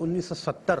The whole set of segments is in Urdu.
1970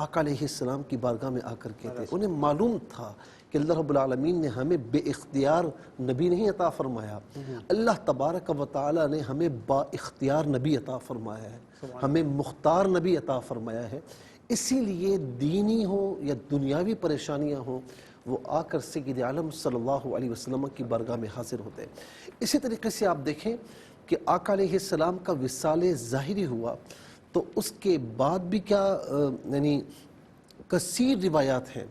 آقا علیہ السلام کی بارگاہ میں آ کر کے تھے. انہیں معلوم تھا کہ اللہ رب العالمین نے ہمیں بے اختیار نبی نہیں عطا فرمایا, اللہ تبارک و تعالی نے ہمیں با اختیار نبی عطا فرمایا ہے, ہمیں مختار نبی عطا فرمایا ہے. اسی لیے دینی ہو یا دنیاوی پریشانیاں ہوں, وہ آ کر سید عالم صلی اللہ علیہ وسلم کی بارگاہ میں حاضر ہوتے ہیں. اسی طریقے سے آپ دیکھیں کہ آقا علیہ السلام کا وصال ظاہری ہوا تو اس کے بعد بھی کیا یعنی کثیر روایات ہیں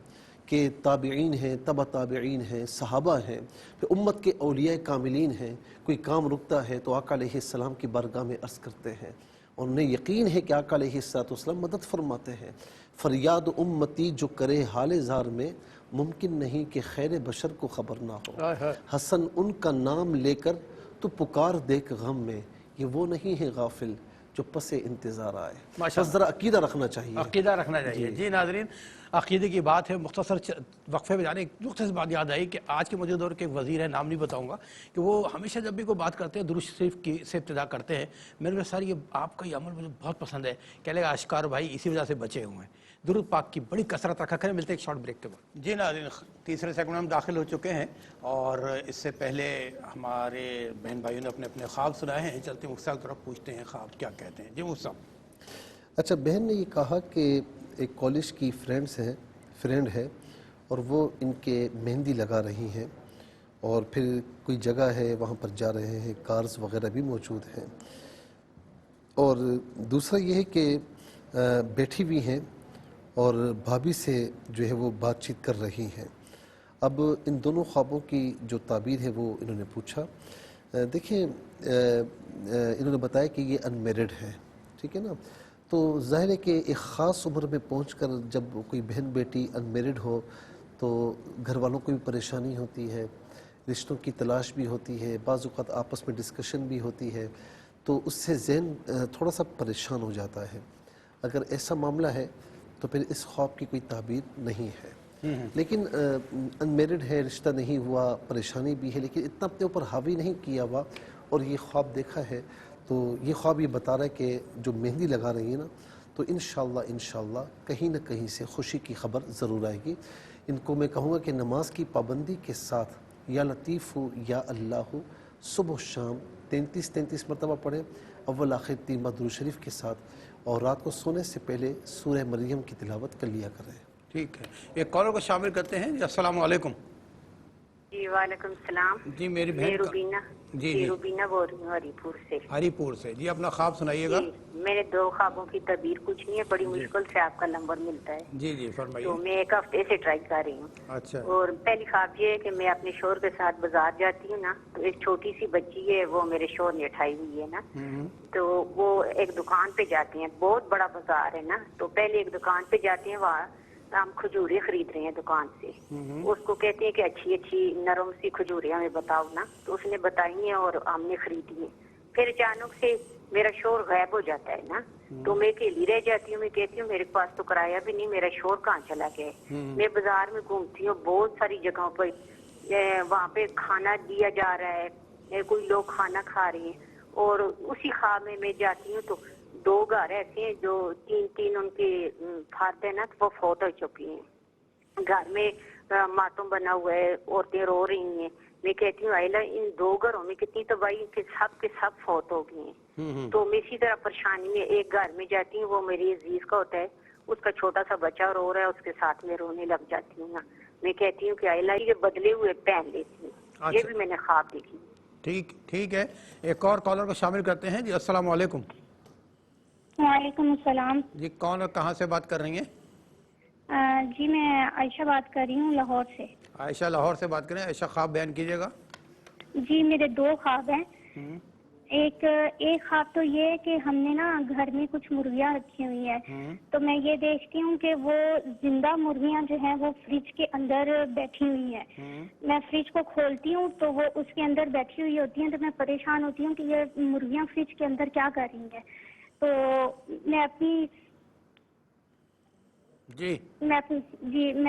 کہ تابعین ہیں, تبع تابعین ہیں, صحابہ ہیں, پھر امت کے اولیاء کاملین ہیں, کوئی کام رکتا ہے تو آقا علیہ السلام کی بارگاہ میں عرض کرتے ہیں, اور انہیں یقین ہے کہ آقا علیہ السلام مدد فرماتے ہیں. فریاد امتی جو کرے حال زار میں, ممکن نہیں کہ خیر بشر کو خبر نہ ہو. حسن ان کا نام لے کر تو پکار دیکھ غم میں, یہ وہ نہیں ہے غافل جو پس انتظار آئے. بس ذرا عقیدہ رکھنا چاہیے, عقیدہ رکھنا چاہیے. جی ناظرین, عقیدے کی بات ہے. مختصر وقفے میں جانے ایک مختصر بات یاد آئی کہ آج کے موجودہ دور کے ایک وزیر ہیں, نام نہیں بتاؤں گا, کہ وہ ہمیشہ جب بھی کوئی بات کرتے ہیں درود شریف کی سے ابتدا کرتے ہیں. میرے میں سر یہ آپ کا یہ عمل مجھے بہت پسند ہے. کہہ لے گا اشکار بھائی اسی وجہ سے بچے ہوئے ہیں. درود پاک کی بڑی کثرت رکھا کریں. ملتے ہیں ایک شارٹ بریک کے بعد. جی ناظرین, تیسرے سیگمنٹ میں ہم داخل ہو چکے ہیں, اور اس سے پہلے ہمارے بہن بھائیوں نے اپنے اپنے خواب سنائے ہیں. چلتے ہیں مختلف طرف پوچھتے ہیں خواب کیا کہتے ہیں. جی مصعب. اچھا, بہن نے یہ کہا کہ ایک کالج کی فرینڈ ہے اور وہ ان کے مہندی لگا رہی ہیں, اور پھر کوئی جگہ ہے وہاں پر جا رہے ہیں, کارز وغیرہ بھی موجود ہیں, اور دوسرا یہ ہے کہ بیٹھی ہوئی ہیں اور بھابھی سے جو ہے وہ بات چیت کر رہی ہیں. اب ان دونوں خوابوں کی جو تعبیر ہے وہ انہوں نے پوچھا. دیکھیں, انہوں نے بتایا کہ یہ انمیرڈ ہے, ٹھیک ہے نا. تو ظاہر ہے کہ ایک خاص عمر میں پہنچ کر جب کوئی بہن بیٹی انمیرڈ ہو تو گھر والوں کو بھی پریشانی ہوتی ہے, رشتوں کی تلاش بھی ہوتی ہے, بعض اوقات آپس میں ڈسکشن بھی ہوتی ہے, تو اس سے ذہن تھوڑا سا پریشان ہو جاتا ہے. اگر ایسا معاملہ ہے تو پھر اس خواب کی کوئی تعبیر نہیں ہے. لیکن انمیرڈ ہے, رشتہ نہیں ہوا, پریشانی بھی ہے, لیکن اتنا اپنے اوپر حاوی نہیں کیا ہوا اور یہ خواب دیکھا ہے. تو یہ خواب یہ بتا رہا ہے کہ جو مہندی لگا رہی ہے نا, تو انشاءاللہ کہیں نہ کہیں سے خوشی کی خبر ضرور آئے گی. ان کو میں کہوں گا کہ نماز کی پابندی کے ساتھ یا لطیف ہو یا اللہ ہو, صبح و شام 33 مرتبہ پڑھیں, اول آخر 3 بار درود شریف کے ساتھ, اور رات کو سونے سے پہلے سورہ مریم کی تلاوت کر لیا کریں. ٹھیک ہے, ایک کالر کو شامل کرتے ہیں. جی السلام علیکم. جی وعلیکم السلام. جی میری میں بہن کا روبینہ. جی روبینہ بول رہی ہوں ہری پور سے. ہری پور سے. جی اپنا خواب سنائیے گا. جی میں نے 2 خوابوں کی تعبیر پوچھنی ہے, بڑی مشکل سے آپ کا نمبر ملتا ہے. جی فرمائیے. تو میں 1 ہفتے سے ٹرائی کر رہی ہوں. اچھا. اور پہلی خواب یہ ہے کہ میں اپنے شوہر کے ساتھ بازار جاتی ہوں نا, تو ایک چھوٹی سی بچی ہے, وہ میرے شوہر نے اٹھائی ہوئی ہے نا, تو وہ ایک دکان پہ جاتی ہیں, بہت بڑا بازار ہے نا, تو پہلے ایک دکان پہ جاتی ہیں, وہاں ہم کھجورے خرید رہے ہیں دکان سے. اس کو کہتے ہیں کہ اچھی نرم سی کھجورے ہمیں بتاؤ نا, تو اس نے بتائی ہیں اور ہم نے خریدی ہیں. پھر اچانک سے میرا شوہر غائب ہو جاتا ہے نا, تو میں اکیلی رہ جاتی ہوں. میں کہتی ہوں میرے پاس تو کرایہ بھی نہیں, میرا شوہر کہاں چلا گیا ہے. میں بازار میں گھومتی ہوں, بہت ساری جگہوں پر وہاں پہ کھانا دیا جا رہا ہے, کوئی لوگ کھانا کھا رہے ہیں, اور اسی خواب میں جاتی ہوں تو 2 گھر ایسے ہیں جو 3 ان کے فرد ہیں نا, تو وہ فوت ہو چکی ہیں. گھر میں ماتم بنا ہوا ہے, عورتیں رو رہی ہیں. میں کہتی ہوں آئلہ ان 2 گھروں میں کتنی تباہی کہ سب کے سب فوت ہو گئے ہیں. تو میں اسی طرح پریشانی میں ایک گھر میں جاتی ہوں, وہ میری عزیز کا ہوتا ہے, اس کا چھوٹا سا بچہ رو رہا ہے, اس کے ساتھ میں رونے لگ جاتی ہوں نا. میں کہتی ہوں کہ آئلہ یہ بدلے ہوئے پہن لیتی ہوں. یہ بھی میں نے خواب دیکھی. ٹھیک ہے, ایک اور کالر کو شامل کرتے ہیں. جی السلام علیکم. وعلیکم السلام. جی کون اور کہاں سے بات کر رہی ہیں؟ جی میں عائشہ بات کر رہی ہوں لاہور سے. عائشہ لاہور سے بات کریں. عائشہ خواب بیان کیجیے گا. جی میرے 2 خواب ہیں. ایک خواب تو یہ ہے کہ ہم نے نا گھر میں کچھ مرغیاں رکھی ہوئی ہیں, تو میں یہ دیکھتی ہوں کہ وہ زندہ مرغیاں جو ہیں وہ فریج کے اندر بیٹھی ہوئی ہیں. میں فریج کو کھولتی ہوں تو وہ اس کے اندر بیٹھی ہوئی ہوتی ہیں, تو میں پریشان ہوتی ہوں کہ یہ مرغیاں فریج کے اندر کیا کر رہی ہیں. تو میں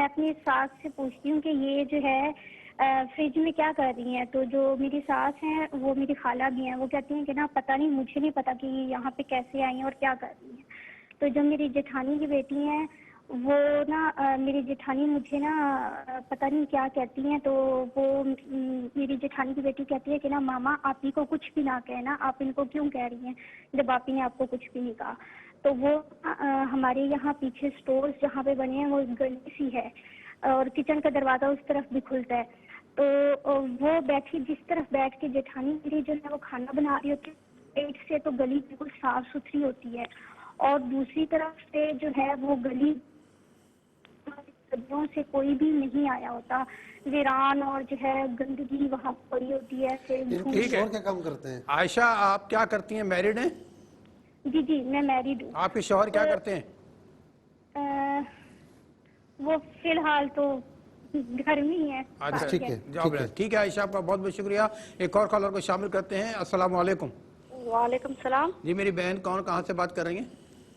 اپنی ساس سے پوچھتی ہوں کہ یہ جو ہے فریج میں کیا کر رہی ہیں. تو جو میری ساس ہیں وہ میری خالہ بھی ہیں, وہ کہتی ہیں کہ نا پتہ نہیں, مجھے نہیں پتا کہ یہاں پہ کیسے آئی ہیں اور کیا کر رہی ہیں. تو جو میری جٹھانی کی بیٹی ہیں وہ نا میری جیٹھانی مجھے نا پتہ نہیں کیا کہتی ہیں، تو وہ میری جیٹھانی کی بیٹی کہتی ہے کہ نا ماما آپ ہی کو کچھ بھی نہ کہنا، آپ ان کو کیوں کہہ رہی ہیں جب آپ ہی نے آپ کو کچھ بھی نہیں کہا. تو وہ ہمارے یہاں پیچھے اسٹورز جہاں پہ بنے ہیں وہ گلی سی ہے اور کچن کا دروازہ اس طرف بھی کھلتا ہے. تو وہ بیٹھی جس طرف بیٹھ کے جیٹھانی میری جو ہے وہ کھانا بنا رہی ہوتی ہے، ایک سے تو گلی بالکل صاف ستھری ہوتی ہے اور دوسری طرف سے جو ہے وہ گلی صدیوں سے کوئی بھی نہیں آیا ہوتا، ویران اور جو ہے گندگی وہاں پڑی ہوتی ہے. ان کے شوہر کیا کام کرتے ہیں؟ عائشہ آپ کیا کرتی ہیں، میرڈ ہیں؟ جی جی میں میریڈ ہوں. آپ کے شوہر کیا کرتے ہیں؟ وہ فی الحال تو گھر میں ہی ہے. اچھا ٹھیک ہے، جاب ہے. ٹھیک ہے عائشہ، آپ کا بہت بہت شکریہ. ایک اور کالر کو شامل کرتے ہیں. السلام علیکم. وعلیکم السلام. جی میری بہن کون کہاں سے بات کر رہی ہیں؟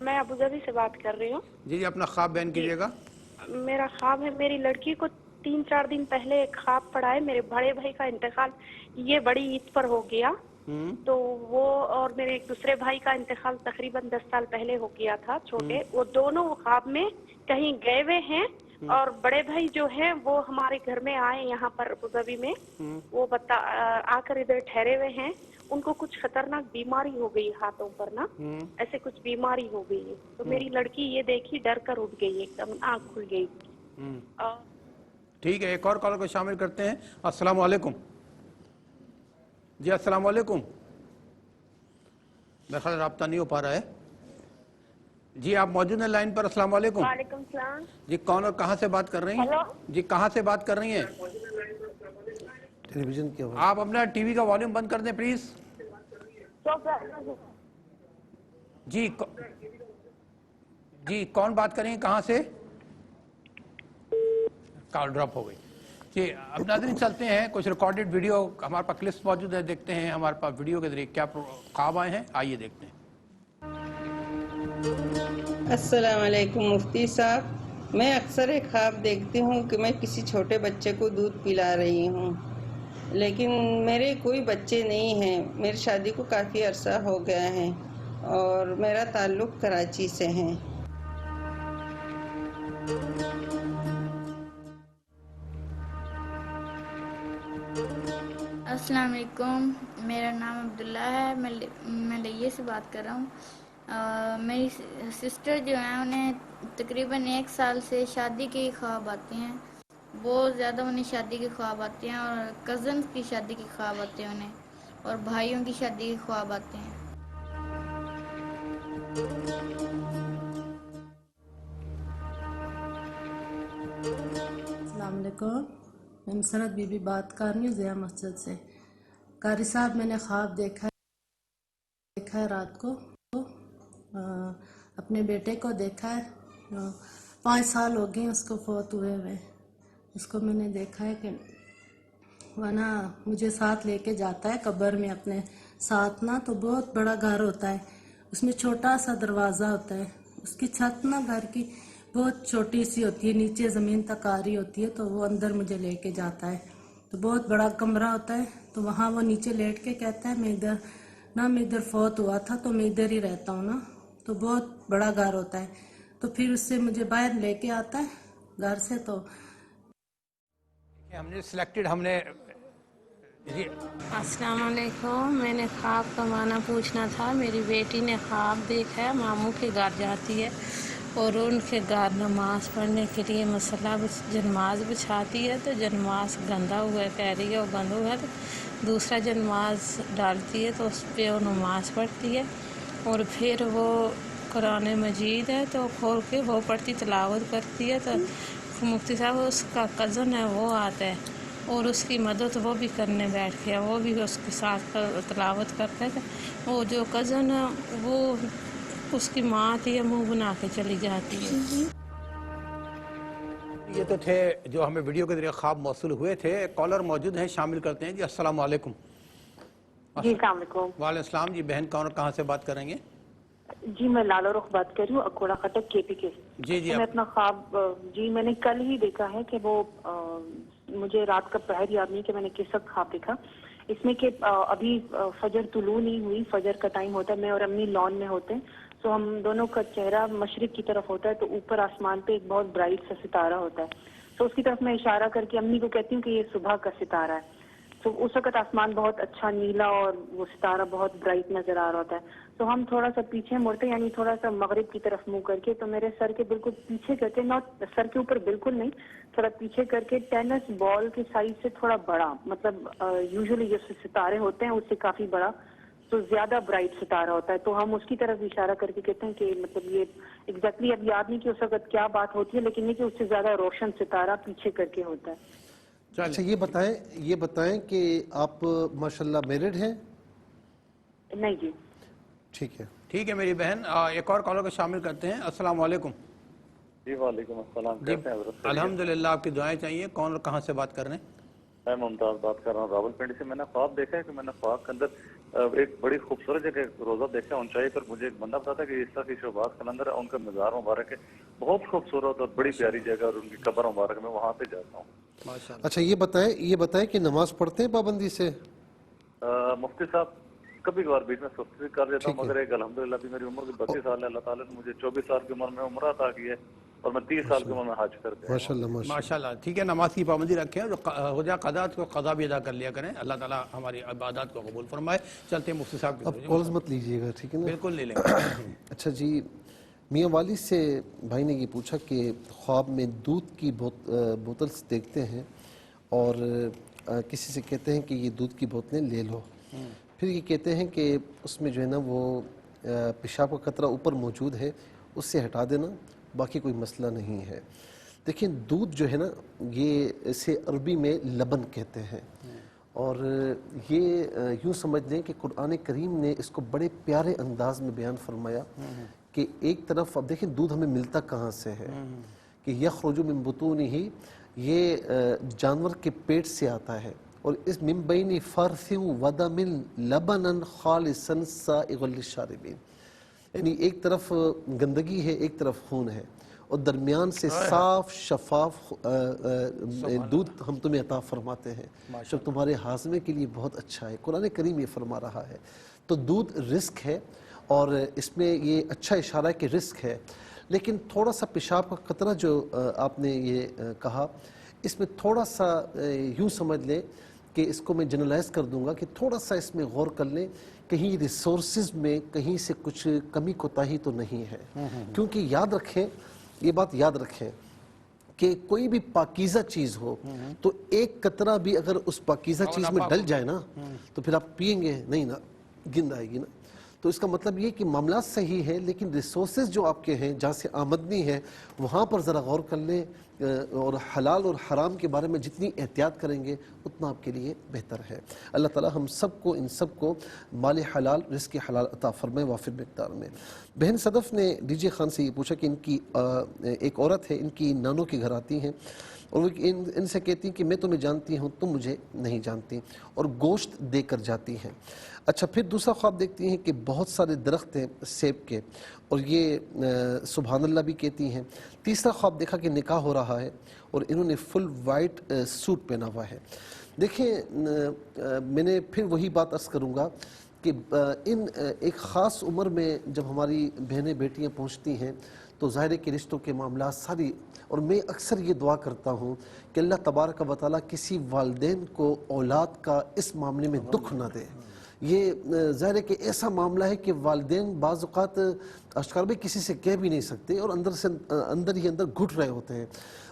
میں ابوظہبی سے بات کر رہی ہوں. جی اپنا خواب بیان کیجیے گا. میرا خواب ہے، میری لڑکی کو 3-4 دن پہلے ایک خواب پڑا ہے، میرے بڑے بھائی کا انتقال یہ بڑی عید پر ہو گیا. تو وہ اور میرے ایک دوسرے بھائی کا انتقال تقریباً 10 سال پہلے ہو گیا تھا، چھوٹے. وہ دونوں خواب میں کہیں گئے ہوئے ہیں اور بڑے بھائی جو ہیں وہ ہمارے گھر میں آئے یہاں پر ابوظہبی میں. وہ آ کر ادھر ٹھہرے ہوئے ہیں. ان کو کچھ خطرناک بیماری ہو گئی ہاتھوں پر نا، ایسے کچھ بیماری ہو گئی ہے. تو میری لڑکی یہ دیکھی ڈر کر اٹھ گئی، ایک دم آنکھ کھل گئی. ٹھیک ہے ایک اور کالر کو شامل کرتے ہیں. السلام علیکم. جی السلام علیکم. میرا خیال رابطہ نہیں ہو پا رہا ہے. جی آپ موجود ہیں لائن پر. السلام علیکم. وعلیکم السلام. جی کون اور کہاں سے بات کر رہی ہیں؟ ہیلو. جی کہاں سے بات کر رہی ہیں؟ ٹیلی ویژن کی آواز. آپ اپنا ٹی وی کا والیوم بند کر دیں پلیز. جی کون بات کریں گے، کہاں سے؟ کال ڈراپ ہو گئی. جی اب ناظرین چلتے ہیں، کچھ ریکارڈڈ ویڈیو ہمارے پاس کلپس موجود ہیں، دیکھتے ہیں ہمارے پاس ویڈیو کے ذریعے کیا خواب آئے ہیں. آئیے دیکھتے ہیں. السلام علیکم مفتی صاحب. میں اکثر ایک خواب دیکھتی ہوں کہ میں کسی چھوٹے بچے کو دودھ پلا رہی ہوں، لیکن میرے کوئی بچے نہیں ہیں. میری شادی کو کافی عرصہ ہو گیا ہے اور میرا تعلق کراچی سے ہے. السلام علیکم. میرا نام عبداللہ ہے. میں لیے سے بات کر رہا ہوں. میری سسٹر جو ہیں انہیں تقریباً 1 سال سے شادی کے خواب آتے ہیں. بہت زیادہ انہیں شادی کے خواب آتے ہیں اور کزنس کی شادی کے خواب آتے ہیں انہیں، اور بھائیوں کی شادی کے خواب آتے ہیں. السلام علیکم. میں مسرت بی بی بات کر رہی ہوں ضیا مسجد سے. قاری صاحب میں نے خواب دیکھا ہے رات کو، اپنے بیٹے کو دیکھا ہے. 5 سال ہو گئے اس کو فوت ہوئے ہوئے. اس کو میں نے دیکھا ہے کہ وہ نا مجھے ساتھ لے کے جاتا ہے قبر میں اپنے ساتھ نا. تو بہت بڑا گھر ہوتا ہے، اس میں چھوٹا سا دروازہ ہوتا ہے. اس کی چھت نا گھر کی بہت چھوٹی سی ہوتی ہے، نیچے زمین تک آ رہی ہوتی ہے. تو وہ اندر مجھے لے کے جاتا ہے. تو بہت بڑا کمرہ ہوتا ہے. تو وہاں وہ نیچے لیٹ کے کہتا ہے میں ادھر فوت ہوا تھا تو میں ادھر ہی رہتا ہوں نا. تو بہت بڑا گھر ہوتا ہے. تو پھر اس سے مجھے باہر لے کے آتا ہے گھر سے. تو ہم نے سلیکٹڈ ہم نے السلام علیکم. میں نے خواب کا معنی پوچھنا تھا. میری بیٹی نے خواب دیکھا ہے ماموں کے گھر جاتی ہے اور ان کے گھر نماز پڑھنے کے لیے جنماز بچھاتی ہے. تو جنماز گندا ہوا ہے، کہہ رہی ہے وہ گند ہوا ہے. تو دوسرا جنماز ڈالتی ہے تو اس پہ وہ نماز پڑھتی ہے. اور پھر وہ قرآن مجید ہے تو کھول کے وہ پڑھتی تلاوت کرتی ہے. تو مفتی صاحب اس کا کزن ہے وہ آتا ہے اور اس کی مدد وہ بھی کرنے بیٹھ گیا، وہ بھی اس کے ساتھ تلاوت کرتا ہے. وہ جو کزن ہے وہ اس کی ماں تھی، منہ بنا کے چلی جاتی ہے. یہ تو تھے جو ہمیں ویڈیو کے ذریعے خواب موصول ہوئے تھے. کالر موجود ہیں، شامل کرتے ہیں. جی السلام علیکم. جی السلام علیکم. وعلیکم السلام. جی بہن کون اور کہاں سے بات کر رہی ہیں؟ جی میں لالو رخ بات کر رہی ہوں، اکوڑا خٹک کے پی کے. جی جی میں اپنا خواب میں نے کل ہی دیکھا ہے کہ وہ مجھے رات کا پہر یاد نہیں کہ میں نے کس وقت خواب دیکھا. اس میں کہ ابھی فجر طلوع نہیں ہوئی، فجر کا ٹائم ہوتا ہے، میں اور امی لان میں ہوتے ہیں. تو ہم دونوں کا چہرہ مشرق کی طرف ہوتا ہے، تو اوپر آسمان پہ ایک بہت برائٹ سا ستارہ ہوتا ہے، تو اس کی طرف میں اشارہ کر کے امی کو کہتی ہوں کہ یہ صبح کا ستارہ ہے. تو اس وقت آسمان بہت اچھا نیلا اور وہ ستارہ بہت برائٹ نظر آ رہا ہوتا ہے. تو ہم تھوڑا سا پیچھے مڑتے یعنی تھوڑا سا مغرب کی طرف منہ کر کے، تو میرے سر کے بالکل پیچھے کر کے، ناٹ سر کے اوپر بالکل نہیں، تھوڑا پیچھے کر کے ٹینس بال کے سائز سے تھوڑا بڑا، مطلب یوزلی جو ستارے ہوتے ہیں اس سے کافی بڑا، تو زیادہ برائٹ ستارہ ہوتا ہے. تو ہم اس کی طرف اشارہ کر کے کہتے ہیں کہ مطلب یہ ایگزیکٹلی اب یاد نہیں کہ اس وقت کیا بات ہوتی ہے، لیکن یہ کہ اس سے زیادہ روشن ستارہ پیچھے کر کے ہوتا ہے. اچھا یہ بتائیں کہ آپ ماشاءاللہ میرڈ ہیں؟ نہیں جی. ٹھیک ہے میری بہن. ایک اور کالر کو شامل کرتے ہیں. السلام علیکم. جی وعلیکم السلام. کیسے ہیں حضرت؟ الحمدللہ. آپ کی دعائیں چاہیے. کون اور کہاں سے بات کر رہے ہیں؟ میں ممتاز بات کر رہا ہوں راول پنڈی سے. میں نے خواب دیکھا ہے کہ میں نے خواب کے اندر ایک بڑی خوبصورت جگہ روزہ دیکھا اونچائی پر. مجھے ایک بندہ بتاتا کہ اس طرح کی شہباز قلندر ہے، ان کا مزار مبارک ہے، بہت خوبصورت اور بڑی پیاری جگہ، اور ان کی قبر مبارک میں وہاں پہ جاتا ہوں. اچھا یہ بتائیں کہ نماز پڑھتے ہیں پابندی سے؟ مفتی صاحب کبھی کبھار بیچ میں سستی کر دیتا ہوں، مگر ایک الحمدللہ بھی میری عمر 32 سال ہے، اللہ تعالیٰ نے مجھے 24 سال کی عمر میں عمرہ عطا کی ہے اور میں 30 سال کی عمر میں حج کر گیا. ماشاءاللہ. ٹھیک ہے، نماز کی پابندی رکھیں اور ہو جائے قضا تو قضا بھی ادا کر لیا کریں. اللہ تعالیٰ ہماری عبادات کو قبول فرمائے. چلتے ہیں مفتی صاحب کی اب کالز مت لیجیے گا، ٹھیک ہے نا؟ بالکل لے لیں گے. اچھا جی، میاں والی سے بھائی نے یہ پوچھا کہ خواب میں دودھ کی بوتل دیکھتے ہیں اور کسی سے کہتے ہیں کہ یہ دودھ کی بوتلیں لے لو، پھر یہ کہتے ہیں کہ اس میں جو ہے نا وہ پیشاب کا قطرہ اوپر موجود ہے، اس سے ہٹا دینا، باقی کوئی مسئلہ نہیں ہے. دیکھیں دودھ جو ہے نا یہ اسے عربی میں لبن کہتے ہیں، اور یہ یوں سمجھ لیں کہ قرآن کریم نے اس کو بڑے پیارے انداز میں بیان فرمایا کہ ایک طرف اب دیکھیں دودھ ہمیں ملتا کہاں سے ہے کہ یخرج من بطونہ، یہ جانور کے پیٹ سے آتا ہے، اور اس من بین فرث ودم لبنا خالصا سائغا للشاربین، یعنی ایک طرف گندگی ہے ایک طرف خون ہے، اور درمیان سے صاف شفاف دودھ ہم تمہیں عطا فرماتے ہیں جو تمہارے ہاضمے کے لیے بہت اچھا ہے. قرآن کریم یہ فرما رہا ہے. تو دودھ رزق ہے، اور اس میں یہ اچھا اشارہ ہے کہ رزق ہے، لیکن تھوڑا سا پیشاب کا قطرہ جو آپ نے یہ کہا، اس میں تھوڑا سا یوں سمجھ لیں کہ اس کو میں جنرلائز کر دوں گا کہ تھوڑا سا اس میں غور کر لیں، کہیں ریسورسز میں کہیں سے کچھ کمی کوتاہی تو نہیں ہے. کیونکہ یاد رکھیں، یہ بات یاد رکھیں کہ کوئی بھی پاکیزہ چیز ہو تو ایک قطرہ بھی اگر اس پاکیزہ چیز میں ڈل جائے نا تو پھر آپ پیئیں گے نہیں نا، گند آئے گی نا. تو اس کا مطلب یہ کہ معاملات صحیح ہے، لیکن ریسورسز جو آپ کے ہیں جہاں سے آمدنی ہے وہاں پر ذرا غور کر لیں، اور حلال اور حرام کے بارے میں جتنی احتیاط کریں گے اتنا آپ کے لیے بہتر ہے. اللہ تعالی ہم سب کو، ان سب کو مال حلال رزق حلال عطا فرمائے وافر مقدار میں. بہن صدف نے ڈی جے خان سے یہ پوچھا کہ ان کی ایک عورت ہے، ان کی نانوں کے گھر آتی ہیں اور وہ ان سے کہتی ہیں کہ میں تمہیں جانتی ہوں تم مجھے نہیں جانتی، اور گوشت دے کر جاتی ہیں. اچھا پھر دوسرا خواب دیکھتی ہیں کہ بہت سارے درخت ہیں سیب کے، اور یہ سبحان اللہ بھی کہتی ہیں. تیسرا خواب دیکھا کہ نکاح ہو رہا ہے اور انہوں نے فل وائٹ سوٹ پہنا ہوا ہے. دیکھیں میں نے پھر وہی بات عرض کروں گا کہ ان ایک خاص عمر میں جب ہماری بہنیں بیٹیاں پہنچتی ہیں تو ظاہر کے رشتوں کے معاملات ساری، اور میں اکثر یہ دعا کرتا ہوں کہ اللہ تبارک و تعالیٰ کسی والدین کو اولاد کا اس معاملے میں دکھ نہ دے. یہ ظاہر ہے کہ ایسا معاملہ ہے کہ والدین بعض اوقات اشکار بھی کسی سے کہہ بھی نہیں سکتے اور اندر ہی اندر گھٹ رہے ہوتے ہیں.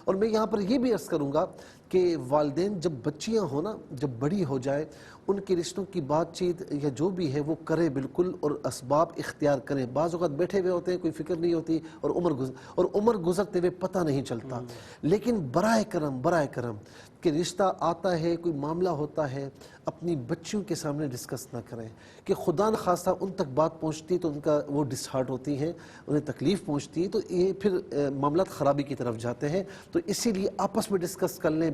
اور میں یہاں پر یہ بھی عرض کروں گا کہ والدین جب بچیاں ہوں نا، جب بڑی ہو جائے، ان کے رشتوں کی بات چیت یا جو بھی ہے وہ کرے بالکل، اور اسباب اختیار کریں. بعض اوقات بیٹھے ہوئے ہوتے ہیں، کوئی فکر نہیں ہوتی، اور عمر گزرتے ہوئے پتہ نہیں چلتا. لیکن برائے کرم کہ رشتہ آتا ہے، کوئی معاملہ ہوتا ہے، اپنی بچیوں کے سامنے ڈسکس نہ کریں کہ خدا نخواستہ ان تک بات پہنچتی تو ان کا وہ ڈس ہارٹ ہوتی ہیں، انہیں تکلیف پہنچتی ہے، تو یہ پھر معاملات خرابی کی طرف جاتے ہیں. تو اسی لیے آپس میں ڈسکس کر لیں.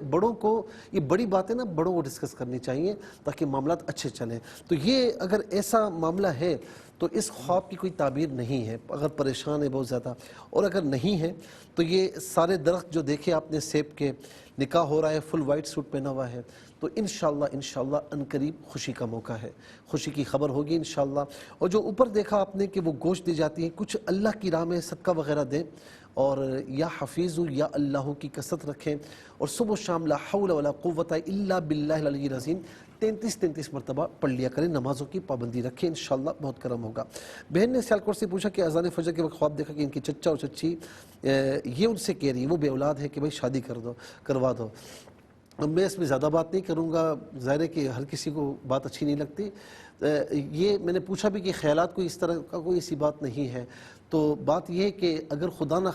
بڑوں کو یہ بڑی باتیں نا بڑوں کو ڈسکس کرنی چاہیے تاکہ معاملات اچھے چلیں. تو یہ اگر ایسا معاملہ ہے تو اس خواب کی کوئی تعبیر نہیں ہے. اگر پریشان ہے بہت زیادہ، اور اگر نہیں ہے تو یہ سارے درخت جو دیکھے آپ نے سیب کے، نکاح ہو رہا ہے، فل وائٹ سوٹ پہنا ہوا ہے، تو انشاءاللہ انقریب خوشی کا موقع ہے، خوشی کی خبر ہوگی انشاءاللہ. اور جو اوپر دیکھا آپ نے کہ وہ گوشت دی جاتی ہے، کچھ اللہ کی راہ میں صدقہ وغیرہ دیں، اور یا حفیظ یا اللہ کی کثرت رکھیں، اور صبح و شام لا حول ولا قوت الا باللہ العلی العظیم 33 مرتبہ پڑھ لیا کریں. نمازوں کی پابندی رکھیں، انشاءاللہ بہت کرم ہوگا. بہن نے سیالکوٹ سے پوچھا کہ اذان فجر کے وقت خواب دیکھا کہ ان کی چچا اور چچی یہ ان سے کہہ رہی ہیں وہ بے اولاد ہے کہ بھائی شادی کروا دو. میں اس میں زیادہ بات نہیں کروں گا، ظاہر ہے کہ ہر کسی کو بات اچھی نہیں لگتی. یہ میں نے پوچھا بھی کہ خیالات کوئی اس طرح کا کوئی ایسی بات نہیں ہے. تو بات یہ ہے کہ اگر خدا نہ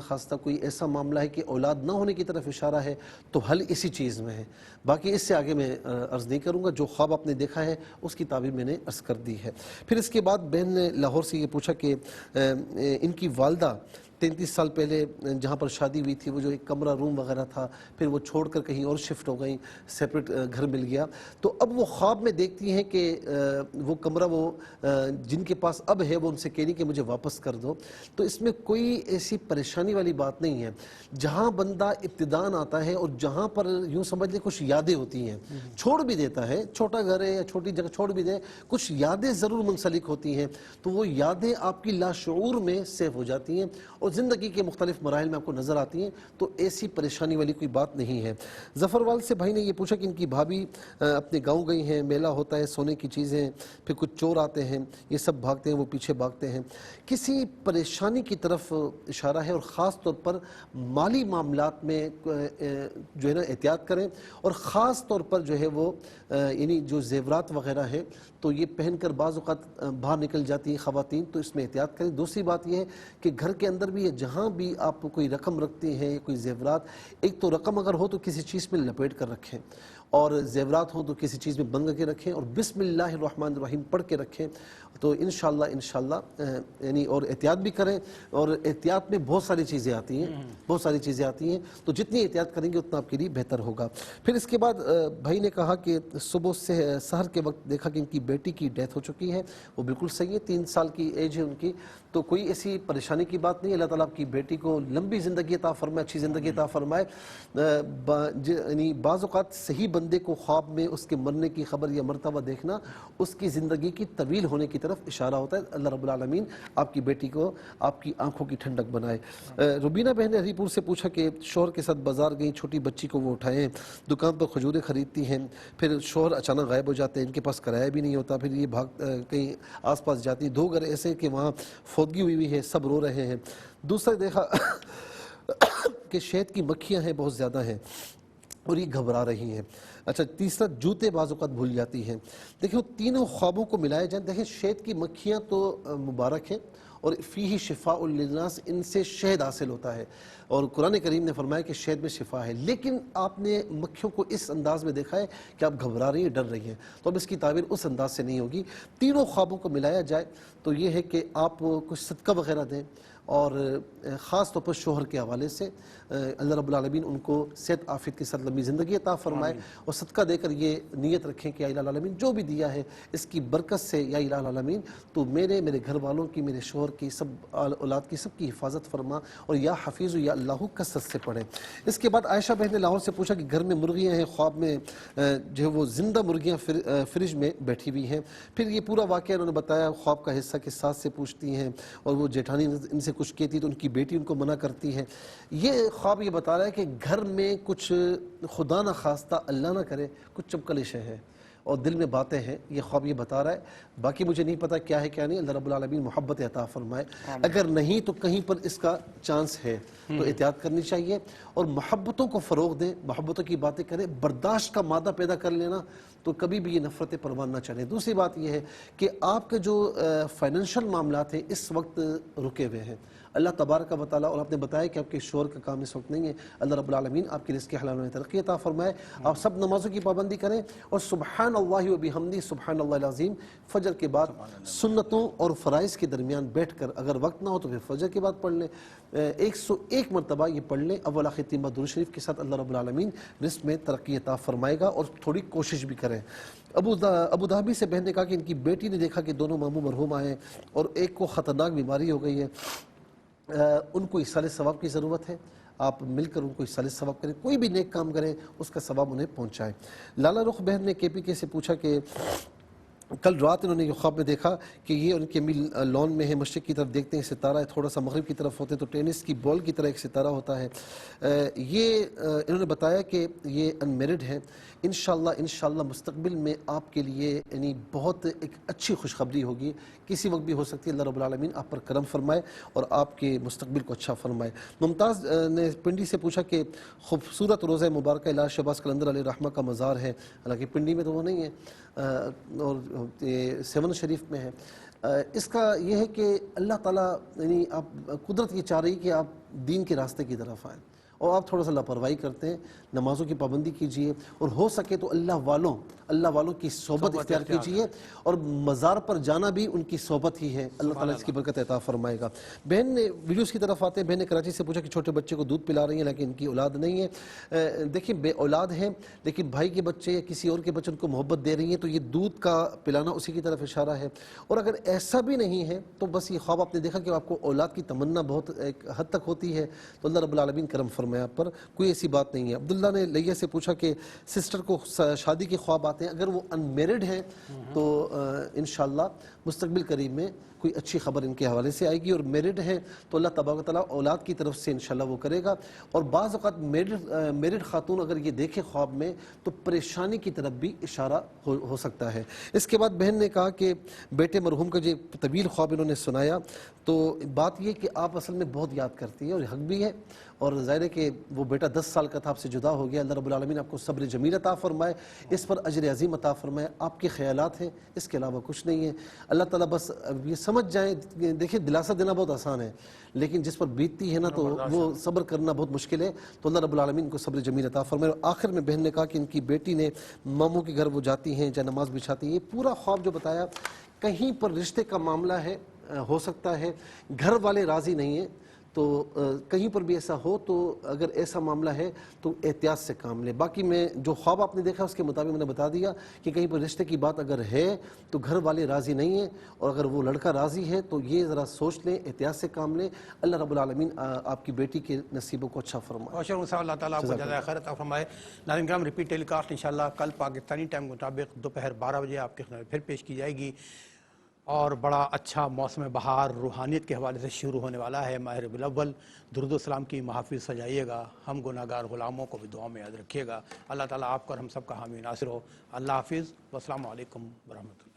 خواستہ کوئی ایسا معاملہ ہے کہ اولاد نہ ہونے کی طرف اشارہ ہے تو حل اسی چیز میں ہے. باقی اس سے آگے میں عرض نہیں کروں گا. جو خواب آپ نے دیکھا ہے اس کی تعبیر میں نے عرض کر دی ہے. پھر اس کے بعد بہن نے لاہور سے یہ پوچھا کہ ان کی والدہ 33 سال پہلے جہاں پر شادی ہوئی تھی، وہ جو ایک کمرہ روم وغیرہ تھا، پھر وہ چھوڑ کر کہیں اور شفٹ ہو گئیں، سیپریٹ گھر مل گیا. تو اب وہ خواب میں دیکھتی ہیں کہ وہ کمرہ وہ جن کے پاس اب ہے وہ ان سے کہہ رہی کہ مجھے واپس کر دو. تو اس میں کوئی ایسی پریشانی والی بات نہیں ہے. جہاں بندہ ابتداءً آتا ہے اور جہاں پر یوں سمجھ لیں کچھ یادیں ہوتی ہیں، چھوڑ بھی دیتا ہے، چھوٹا گھر ہے یا چھوٹی جگہ چھوڑ بھی دے، کچھ یادیں ضرور منسلک ہوتی ہیں. تو وہ یادیں آپ کی لاشعور میں سیو ہو جاتی ہیں اور زندگی کے مختلف مراحل میں آپ کو نظر آتی ہیں. تو ایسی پریشانی والی کوئی بات نہیں ہے. ظفروال سے بھائی نے یہ پوچھا کہ ان کی بھابھی اپنے گاؤں گئی ہیں، میلہ ہوتا ہے، سونے کی چیزیں، پھر کچھ چور آتے ہیں، یہ سب بھاگتے ہیں، وہ پیچھے بھاگتے ہیں. کسی پریشانی کی طرف اشارہ ہے، اور خاص طور پر مالی معاملات میں جو ہے نا احتیاط کریں، اور خاص طور پر جو ہے وہ یعنی جو زیورات وغیرہ ہیں تو یہ پہن کر بعض اوقات باہر نکل جاتی ہیں خواتین، تو اس میں احتیاط کریں. دوسری بات یہ ہے کہ گھر کے اندر بھی جہاں بھی آپ کوئی رقم رکھتے ہیں، کوئی زیورات، ایک تو رقم اگر ہو تو کسی چیز میں لپیٹ کر رکھیں، اور زیورات ہوں تو کسی چیز میں بند کر کے رکھیں، اور بسم اللہ الرحمن الرحیم پڑھ کے رکھیں. تو انشاءاللہ یعنی اور احتیاط بھی کریں. اور احتیاط میں بہت ساری چیزیں آتی ہیں، تو جتنی احتیاط کریں گے اتنا آپ کے لیے بہتر ہوگا. پھر اس کے بعد بھائی نے کہا کہ صبح سے سحر کے وقت دیکھا کہ ان کی بیٹی کی ڈیتھ ہو چکی ہے. وہ بالکل صحیح ہے، 3 سال کی ایج ہے ان کی، تو کوئی ایسی پریشانی کی بات نہیں. اللہ تعالیٰ آپ کی بیٹی کو لمبی زندگی عطا فرمائے، اچھی زندگی عطا فرمائے. یعنی بعض اوقات صحیح بندے کو خواب میں اس کے مرنے کی خبر یا مرتبہ دیکھنا اس کی زندگی کی طویل ہونے کی طرف اشارہ ہوتا ہے. اللہ رب العالمین آپ کی بیٹی کو آپ کی آنکھوں کی ٹھنڈک بنائے. روبینہ بہن نے ہری پور سے پوچھا کہ شوہر کے ساتھ بازار گئیں، چھوٹی بچی کو وہ اٹھائیں، دکان پر کھجوریں خریدتی ہیں، پھر شوہر اچانک غائب ہو جاتے ہیں، ان کے پاس کرایہ بھی نہیں ہوتا، پھر یہ کہیں آس پاس جاتی. 2 گھر ایسے کہ وہاں فوتگی ہوئی ہے، سب رو رہے ہیں. دوسرا دیکھا کہ شہد کی مکھیاں ہیں، بہت زیادہ ہیں اور یہ گھبرا رہی ہیں. اچھا، تیسرا جوتے بعض اوقات بھول جاتی ہیں. دیکھیں تینوں خوابوں کو ملایا جائے. دیکھیں شہد کی مکھیاں تو مبارک ہیں، اور فیہ شفاء للناس، ان سے شہد حاصل ہوتا ہے، اور قرآن کریم نے فرمایا کہ شہد میں شفا ہے. لیکن آپ نے مکھیوں کو اس انداز میں دیکھا ہے کہ آپ گھبرا رہی ہیں، ڈر رہی ہیں، تو اب اس کی تعبیر اس انداز سے نہیں ہوگی. تینوں خوابوں کو ملایا جائے تو یہ ہے کہ آپ کچھ صدقہ وغیرہ دیں، اور خاص طور پر شوہر کے حوالے سے اللہ رب العالمین ان کو صحت عافیت کے ساتھ لمبی زندگی عطا فرمائے. اور صدقہ دے کر یہ نیت رکھیں کہ یا الہ العالمین جو بھی دیا ہے اس کی برکت سے یا الہ العالمین تو میرے گھر والوں کی، میرے شوہر کی، سب اولاد کی، سب کی حفاظت فرما، اور یا حفیظ یا اللہ کثرت سے پڑھیں. اس کے بعد عائشہ بہن نے لاہور سے پوچھا کہ گھر میں مرغیاں ہیں، خواب میں جو ہے وہ زندہ مرغیاں فریج میں بیٹھی ہوئی ہیں. پھر یہ پورا واقعہ انہوں نے بتایا. خواب کا حصہ کہ ساس سے پوچھتی ہیں، اور وہ جیٹھانی ان سے کچھ کہتی تو ان کی بیٹی ان کو منع کرتی ہے. یہ خواب یہ بتا رہا ہے کہ گھر میں کچھ خدا نہ خواستہ، اللہ نہ کرے، کچھ چپکلشیں ہیں اور دل میں باتیں ہیں. یہ خواب یہ بتا رہا ہے. باقی مجھے نہیں پتا کیا ہے کیا نہیں. اللہ رب العالمین محبت عطا فرمائے. اگر نہیں تو کہیں پر اس کا چانس ہے تو احتیاط کرنی چاہیے، اور محبتوں کو فروغ دیں، محبتوں کی باتیں کریں. برداشت کا مادہ پیدا کر لینا تو کبھی بھی یہ نفرتیں پروان نہ چلیں. دوسری بات یہ ہے کہ آپ کے جو فائنینشل معاملات ہیں اس وقت رکے ہوئے ہیں. اللہ تبارک و تعالیٰ، اور آپ نے بتایا کہ آپ کے شور کا کام اس وقت نہیں ہے، اللہ رب العالمین آپ کے رزق حلال میں ترقی عطا فرمائے. آپ سب نمازوں کی پابندی کریں اور سبحان اللہ و بحمدہ سبحان اللہ العظیم فجر کے بعد سنتوں اور فرائض کے درمیان بیٹھ کر، اگر وقت نہ ہو تو پھر فجر کے بعد پڑھ لیں. 101 مرتبہ یہ پڑھ لیں اول آخر تین بار درود شریف کے ساتھ. اللہ رب العالمین رزق میں ترقی عطا فرمائے گا، اور تھوڑی کوشش بھی کریں. ابو دھابی سے بہن نے کہا کہ ان کی بیٹی نے دیکھا کہ دونوں ماموں مرحوم آئے اور ایک کو خطرناک بیماری ہو گئی ہے، ان کو ایصال ثواب کی ضرورت ہے. آپ مل کر ان کو ایصال ثواب کریں، کوئی بھی نیک کام کریں اس کا ثواب انہیں پہنچائیں. لالا رخ بہن نے KPK سے پوچھا کہ کل رات انہوں نے یہ خواب میں دیکھا کہ یہ ان کے مل لون میں ہے، مشرق کی طرف دیکھتے ہیں ستارہ ہے، تھوڑا سا مغرب کی طرف ہوتے تو ٹینس کی بال کی طرح ایک ستارہ ہوتا ہے. یہ انہوں نے بتایا کہ یہ انمیرڈ ہے. انشاءاللہ مستقبل میں آپ کے لیے یعنی بہت ایک اچھی خوشخبری ہوگی، کسی وقت بھی ہو سکتی ہے. اللہ رب العالمین آپ پر کرم فرمائے اور آپ کے مستقبل کو اچھا فرمائے. ممتاز نے پنڈی سے پوچھا کہ خوبصورت روضہ مبارکہ الہا شہباز قلندر علیہ رحمہ کا مزار ہے، حالانکہ پنڈی میں تو وہ نہیں ہے اور سیون شریف میں ہے. اس کا یہ ہے کہ اللہ تعالیٰ یعنی آپ قدرت یہ چاہ رہی کہ آپ دین کے راستے کی طرف آئیں، اور آپ تھوڑا سا لاپرواہی کرتے ہیں. نمازوں کی پابندی کیجئے اور ہو سکے تو اللہ والوں کی صحبت اختیار کیجئے، اور مزار پر جانا بھی ان کی صحبت ہی ہے. اللہ تعالیٰ اس کی برکت عطا فرمائے گا. بہن نے ویڈیوز کی طرف آتے ہیں. بہن نے کراچی سے پوچھا کہ چھوٹے بچے کو دودھ پلا رہی ہیں لیکن ان کی اولاد نہیں ہے. دیکھیں بے اولاد ہیں لیکن بھائی کے بچے یا کسی اور کے بچے ان کو محبت دے رہی ہیں تو یہ دودھ کا پلانا اسی کی طرف اشارہ ہے. اور اگر ایسا بھی نہیں ہے تو بس یہ خواب آپ نے دیکھا کہ آپ کو اولاد کی تمنا بہت ایک حد تک ہوتی ہے تو اللہ رب العالمین کرم فرمائے آپ پر، کوئی ایسی بات نہیں ہے. عبداللہ نے لیا سے پوچھا کہ سسٹر کو شادی کے خواب آتے ہیں، اگر وہ انمیرڈ ہیں تو انشاءاللہ مستقبل قریب میں کوئی اچھی خبر ان کے حوالے سے آئے گی، اور میرڈ ہیں تو اللہ تبارک و تعالیٰ اولاد کی طرف سے انشاءاللہ وہ کرے گا. اور بعض اوقات میرڈ خاتون اگر یہ دیکھے خواب میں تو پریشانی کی طرف بھی اشارہ ہو سکتا ہے. اس کے بعد بہن نے کہا کہ بیٹے مرحوم کا جو طویل خواب انہوں نے سنایا تو بات یہ کہ آپ اصل میں بہت یاد کرتی ہیں اور حق بھی ہے، اور ظاہر ہے کہ وہ بیٹا 10 سال کا تھا آپ سے جدا ہو گیا. اللہ رب العالمین آپ کو صبر جمیل عطا فرمائے، اس پر اجر عظیم عطا فرمائے. آپ کے خیالات ہیں، اس کے علاوہ کچھ نہیں ہے. اللہ تعالیٰ بس یہ سمجھ جائیں. دیکھیں دلاسا دینا بہت آسان ہے لیکن جس پر بیتتی ہے نا تو وہ صبر کرنا بہت مشکل ہے. تو اللہ رب العالمین کو صبر جمیل عطا فرمائے. اور آخر میں بہن نے کہا کہ ان کی بیٹی نے ماموں کے گھر وہ جاتی ہیں جہاں نماز بچھاتی ہیں. یہ پورا خواب جو بتایا کہیں پر رشتے کا معاملہ ہے، ہو سکتا ہے گھر والے راضی نہیں ہیں تو کہیں پر بھی ایسا ہو تو اگر ایسا معاملہ ہے تو احتیاط سے کام لیں. باقی میں جو خواب آپ نے دیکھا اس کے مطابق میں نے بتا دیا کہ کہیں پر رشتے کی بات اگر ہے تو گھر والے راضی نہیں ہیں، اور اگر وہ لڑکا راضی ہے تو یہ ذرا سوچ لیں، احتیاط سے کام لیں. اللہ رب العالمین آپ کی بیٹی کے نصیبوں کو اچھا فرمائے. اللہ تعالیٰ آپ کو جزائے خیر عطا فرمائے. ناظرین کرام ریپیٹ ٹیلی کاسٹ انشاءاللہ کل پاکستانی ٹائم کے مطابق دوپہر 12 بجے آپ کے خدمت پھر پیش کی جائے گی، اور بڑا اچھا موسم بہار روحانیت کے حوالے سے شروع ہونے والا ہے. ماہ ربیع الاول درود و سلام کی محافظ سجائیے گا، ہم گناہ گار غلاموں کو بھی دعا میں یاد رکھیے گا. اللہ تعالیٰ آپ کو اور ہم سب کا حامی ناصر ہو. اللہ حافظ، والسلام علیکم ورحمۃ اللہ.